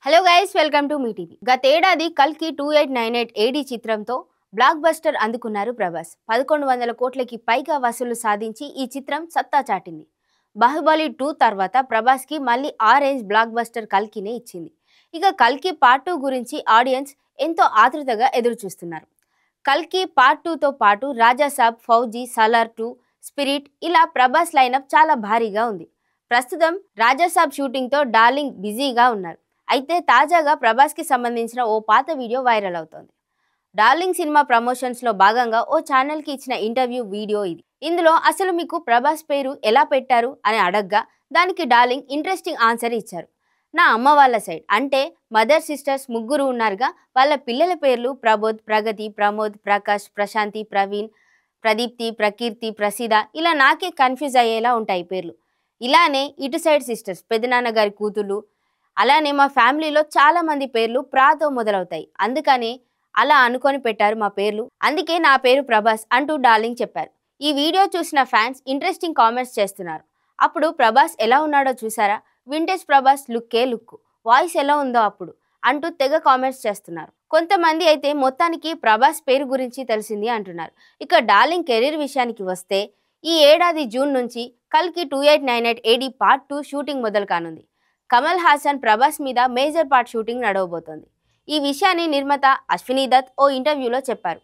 Hello guys, welcome to me TV. గతేడాది కల్కి 2898 ఏడీ చిత్రంతో బ్లాక్ బస్టర్ అందుకున్నారు ప్రభాస్. 1100 కోట్లకి పైగా వసూలు సాధించి ఈ చిత్రం సత్తా చాటింది. బాహుబలి 2 తర్వాత ప్రభాస్కి మళ్ళీ ఆ రేంజ్ బ్లాక్ బస్టర్ కల్కినే ఇచ్చింది. ఇక కల్కి పార్ట్ 2 గురించి ఆడియన్స్ ఎంతో ఆతృతగా ఎదురు చూస్తున్నారు. కల్కి పార్ట్ 2తో పాటు రాజాసాబ్, ఫౌజీ, సలార్ 2, స్పిరిట్ ఇలా ప్రభాస్ లైనప్ చాలా భారీగా ఉంది. ప్రస్తుతం రాజాసాబ్ షూటింగ్తో డార్లింగ్ బిజీగా ఉన్నారు. అయితే తాజాగా ప్రభాస్కి సంబంధించిన ఓ పాత వీడియో వైరల్ అవుతోంది. డార్లింగ్ సినిమా ప్రమోషన్స్లో భాగంగా ఓ ఛానల్కి ఇచ్చిన ఇంటర్వ్యూ వీడియో ఇది. ఇందులో అసలు మీకు ప్రభాస్ పేరు ఎలా పెట్టారు అని అడగ్గా దానికి డార్లింగ్ ఇంట్రెస్టింగ్ ఆన్సర్ ఇచ్చారు. నా అమ్మ వాళ్ళ సైడ్ అంటే మదర్ సిస్టర్స్ ముగ్గురు ఉన్నారుగా, వాళ్ళ పిల్లల పేర్లు ప్రబోధ్, ప్రగతి, ప్రమోద్, ప్రకాష్, ప్రశాంతి, ప్రవీణ్, ప్రదీప్తి, ప్రకీర్తి, ప్రసీద ఇలా నాకే కన్ఫ్యూజ్ అయ్యేలా ఉంటాయి పేర్లు. ఇలానే ఇటు సైడ్ సిస్టర్స్ పెదనాన్నగారి కూతుళ్ళు, అలానే మా ఫ్యామిలీలో చాలా మంది పేర్లు ప్రాతో మొదలవుతాయి. అందుకని అలా అనుకొని పెట్టారు మా పేర్లు. అందుకే నా పేరు ప్రభాస్ అంటూ డార్లింగ్ చెప్పారు. ఈ వీడియో చూసిన ఫ్యాన్స్ ఇంట్రెస్టింగ్ కామెంట్స్ చేస్తున్నారు. అప్పుడు ప్రభాస్ ఎలా ఉన్నాడో చూసారా? వింటేజ్ ప్రభాస్ లుక్కే లుక్, వాయిస్ ఎలా ఉందో అప్పుడు అంటూ తెగ కామెంట్స్ చేస్తున్నారు. కొంతమంది అయితే మొత్తానికి ప్రభాస్ పేరు గురించి తెలిసింది అంటున్నారు. ఇక డార్లింగ్ కెరీర్ విషయానికి వస్తే ఈ ఏడాది జూన్ నుంచి కల్కి 2898 ఏడీ పార్ట్ 2 షూటింగ్ మొదలు కానుంది. కమల్ హాసన్ ప్రభాస్ మీద మేజర్ పార్ట్ షూటింగ్ నడవబోతోంది. ఈ విషయాన్ని నిర్మాత అశ్విని దత్ ఓ ఇంటర్వ్యూలో చెప్పారు.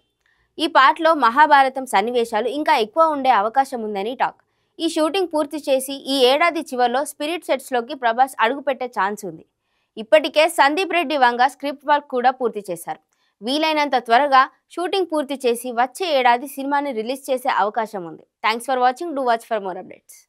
ఈ పార్ట్లో మహాభారతం సన్నివేశాలు ఇంకా ఎక్కువ ఉండే అవకాశం ఉందని టాక్. ఈ షూటింగ్ పూర్తి చేసి ఈ ఏడాది చివరిలో స్పిరిట్ సెట్స్లోకి ప్రభాస్ అడుగుపెట్టే ఛాన్స్ ఉంది. ఇప్పటికే సందీప్ రెడ్డి వంగ స్క్రిప్ట్ వర్క్ కూడా పూర్తి చేశారు. వీలైనంత త్వరగా షూటింగ్ పూర్తి చేసి వచ్చే ఏడాది సినిమాని రిలీజ్ చేసే అవకాశం ఉంది. Thanks for watching. Do watch for more updates.